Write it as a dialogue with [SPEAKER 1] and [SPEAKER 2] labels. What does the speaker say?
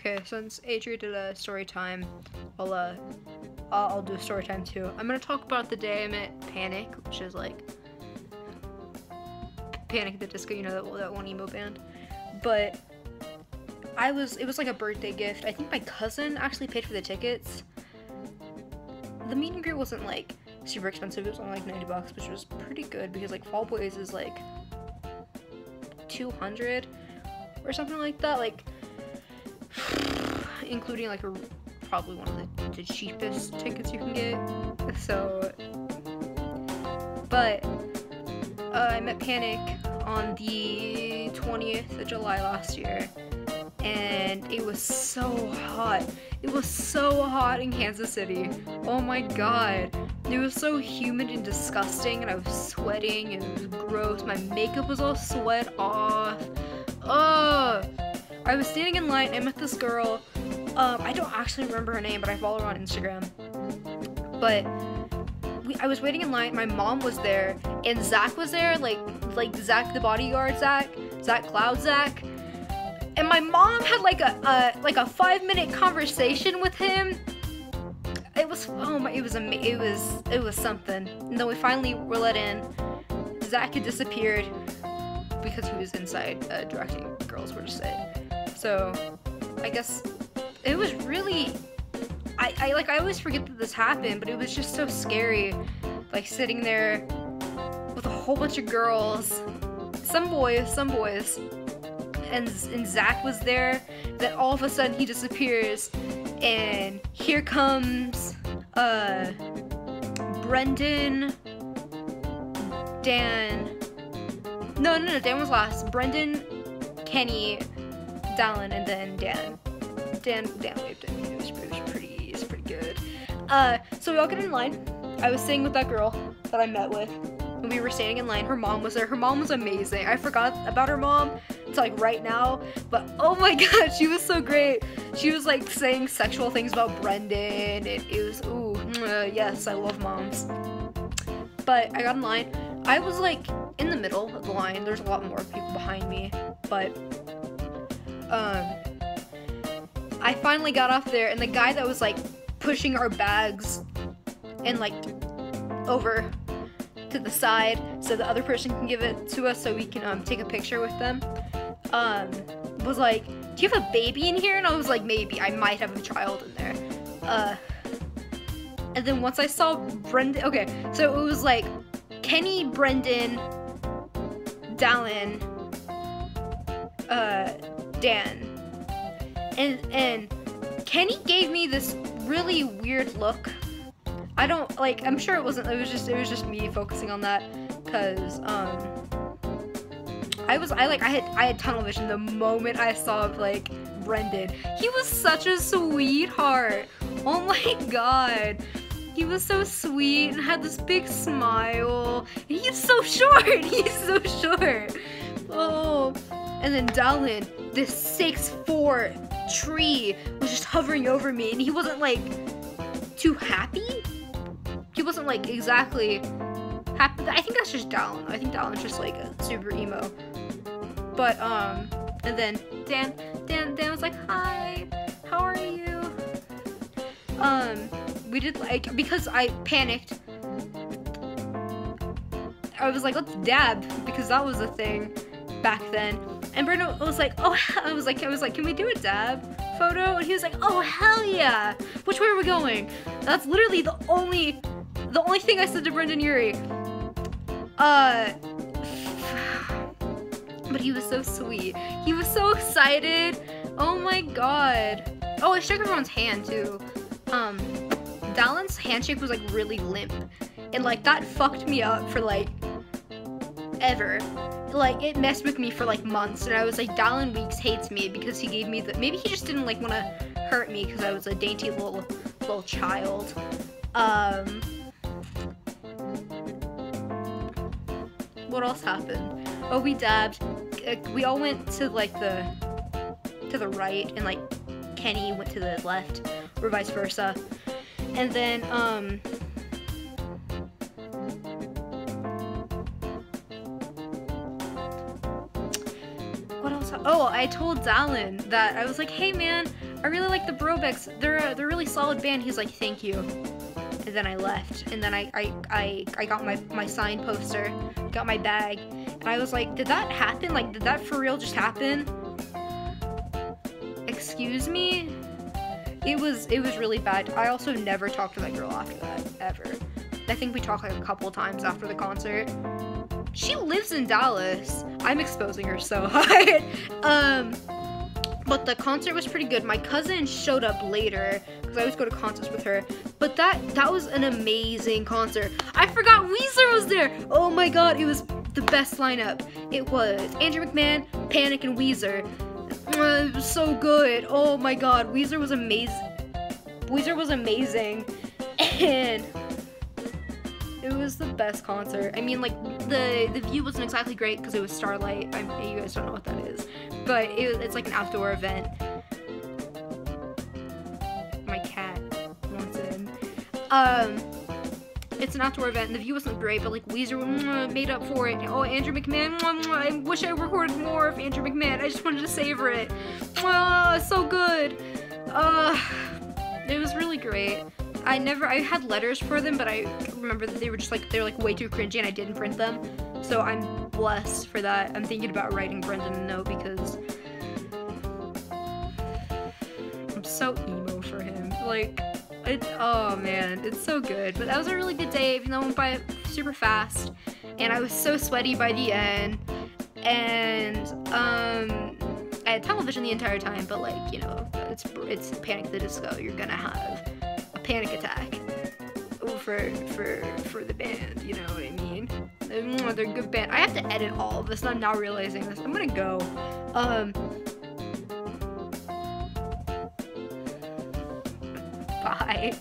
[SPEAKER 1] Okay, since Adri did a story time, I'll do a story time too. I'm gonna talk about the day I met Panic, which is like Panic at the Disco, you know, that one emo band. But it was like a birthday gift. I think my cousin actually paid for the tickets. The meet and greet wasn't like super expensive. It was only like $90, which was pretty good because like Fall Boys is like 200 or something like that. Like including like probably one of the cheapest tickets you can get. So, but I met Panic on the 20th of July last year, and it was so hot. It was so hot in Kansas City. Oh my god. It was so humid and disgusting, and I was sweating, and it was gross. My makeup was all sweat off. Ugh. I was standing in line, and I met this girl. I don't actually remember her name, but I follow her on Instagram. But I was waiting in line. My mom was there, and Zach was there, like Zach the bodyguard, Zach Cloud Zach. And my mom had like a 5-minute conversation with him. It was it was something. And then we finally were let in. Zach had disappeared because he was inside directing girls, we'll just say. So I guess it was really, I always forget that this happened, but it was just so scary, like sitting there with a whole bunch of girls, some boys, and Zach was there. Then all of a sudden he disappears, and here comes Brendan, Dan. No, Dan was last. Brendan, Kenny, Dallin, and then Dan. Dan waved at me. It was pretty good. So we all get in line. I was staying with that girl that I met with, and we were standing in line. Her mom was there. Her mom was amazing. I forgot about her mom until like right now, but oh my god, she was so great. She was like saying sexual things about Brendan, and it was yes, I love moms. But I got in line. I was like in the middle of the line. There's a lot more people behind me, but I finally got off there, and the guy that was like pushing our bags and like over to the side so the other person can give it to us so we can take a picture with them, was like, do you have a baby in here? And I was like, maybe, I might have a child in there. And then once I saw Brendan, okay, so it was like Kenny, Brendan, Dallin, Dan. And Kenny gave me this really weird look. I don't like, I'm sure it was just me focusing on that, cause I had tunnel vision the moment I saw like Brendan. He was such a sweetheart. Oh my god. He was so sweet and had this big smile. And he's so short. He's so short. Oh. And then Dallin, this 6'4" tree, was just hovering over me, and he wasn't like too happy. He wasn't like exactly happy. I think that's just Dallin. I think Dallin's just like a super emo. But and then Dan was like, hi, how are you? We did like, because I panicked, I was like, let's dab, because that was a thing back then. And Bruno was like, oh, I was like, can we do a dab photo? And he was like, oh, hell yeah. Which way are we going? That's literally the only thing I said to Brendan Urie. But he was so sweet. He was so excited. Oh my god. Oh, I shook everyone's hand too. Dallin's handshake was like really limp. And like that fucked me up for like ever. Like it messed with me for like months, and I was like, Dallin Weeks hates me because he gave me the, maybe he just didn't like want to hurt me because I was a dainty little child. What else happened? Oh, we dabbed. We all went to like to the right, and like Kenny went to the left, or vice versa. And then what else? Oh, I told Dallin that I was like, hey man, I really like the Brobecks. They're a really solid band. He's like, thank you. And then I left. And then I got my signed poster, got my bag, and I was like, did that happen? Like, did that for real just happen? Excuse me? It was really bad. I also never talked to that girl after that, ever. I think we talked like a couple times after the concert. She lives in Dallas. I'm exposing her so hard. But the concert was pretty good. My cousin showed up later because I always go to concerts with her. But that was an amazing concert. I forgot Weezer was there. Oh my god, it was the best lineup. It was Andrew McMahon, Panic, and Weezer. It was so good. Oh my god, Weezer was amazing. Weezer was amazing, and it was the best concert. I mean, like, the view wasn't exactly great because it was starlight. You guys don't know what that is, but it's like an outdoor event. My cat wants in. It's an outdoor event, and the view wasn't great, but like Weezer made up for it. Oh, Andrew McMahon, I wish I recorded more of Andrew McMahon. I just wanted to savor it. So good. It was really great. I had letters for them, but I remember that they were like way too cringy, and I didn't print them. So I'm blessed for that. I'm thinking about writing Brendan a note because I'm so emo for him. Like, oh man, it's so good. But that was a really good day, even though it went by super fast, and I was so sweaty by the end. And I had television the entire time, but like, you know, it's Panic at the Disco. You're gonna have a panic attack for the band. You know what I mean? They're a good band. I have to edit all of this, and I'm now realizing this. I'm gonna go. Bye.